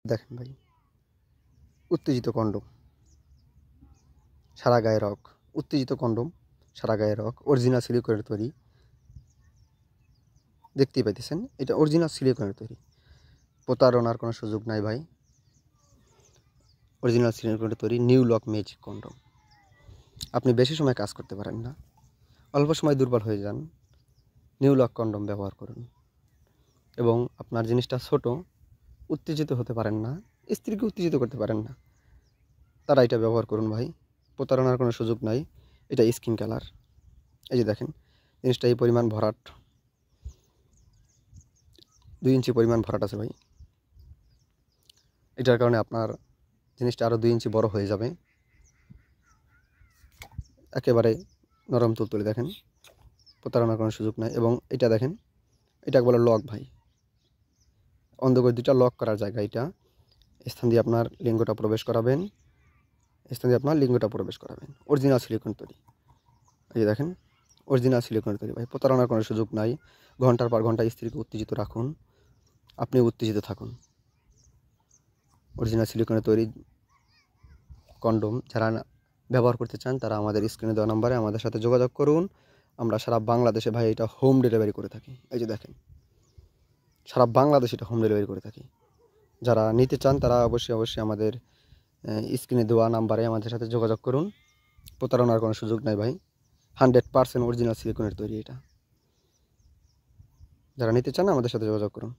দেখেন ভাই, উত্তেজিত কন্ডম, সারা গায়ে রক। উত্তেজিত কন্ডম, সারা গায়ে রক, অরিজিনাল সিলিকনের তৈরি। দেখতেই পাইতেছেন, এটা অরিজিনাল সিলিকনের তৈরি। প্রতারণার কোনো সুযোগ নাই ভাই। অরিজিনাল সিলিকনের তৈরি নিউ লক ম্যাজিক কন্ডম। আপনি বেশি সময় কাজ করতে পারেন না, অল্প সময় দুর্বল হয়ে যান, নিউ লক কন্ডম ব্যবহার করুন। এবং আপনার জিনিসটা ছোট, উত্তেজিত হতে পারেন না, স্ত্রীকে উত্তেজিত করতে পারেন না, তারা এটা ব্যবহার করুন ভাই। প্রতারণার কোনো সুযোগ নাই। এটা স্কিন কালার, এই যে দেখেন জিনিসটা এই পরিমাণ ভরাট, 2 ইঞ্চি পরিমাণ ভরাট আছে ভাই। এটার কারণে আপনার জিনিসটা আরও 2 ইঞ্চি বড় হয়ে যাবে। একেবারে নরম তুলতুলে, দেখেন প্রতারণার কোনো সুযোগ নাই। এবং এটা দেখেন, এটা বলে লক ভাই, অন্ধকার দুটা লক করার জায়গা। এটা স্থান দিয়ে আপনার লিঙ্গটা প্রবেশ করাবেন, স্থান দিয়ে আপনার লিঙ্গটা প্রবেশ করাবেন। অরিজিনাল সিলিকন তৈরি, এই যে দেখেন অরিজিনাল সিলিকন তৈরি ভাই। প্রতারণার কোনো সুযোগ নাই। ঘন্টার পর ঘন্টা স্ত্রীকে উত্তেজিত রাখুন, আপনি উত্তেজিত থাকুন। অরিজিনাল সিলিকনের তৈরি কন্ডম যারা ব্যবহার করতে চান তারা আমাদের স্ক্রিনে দেওয়া নাম্বারে আমাদের সাথে যোগাযোগ করুন। আমরা সারা বাংলাদেশে ভাই এটা হোম ডেলিভারি করে থাকি। এই যে দেখেন, সারা বাংলাদেশে এটা হোম ডেলিভারি করে থাকি। যারা নিতে চান তারা অবশ্যই আমাদের স্ক্রিনে দেওয়া নাম্বারে আমাদের সাথে যোগাযোগ করুন। প্রতারণার কোনো সুযোগ নাই ভাই। 100% অরিজিনাল সিলিকনের তৈরি এটা। যারা নিতে চান আমাদের সাথে যোগাযোগ করুন।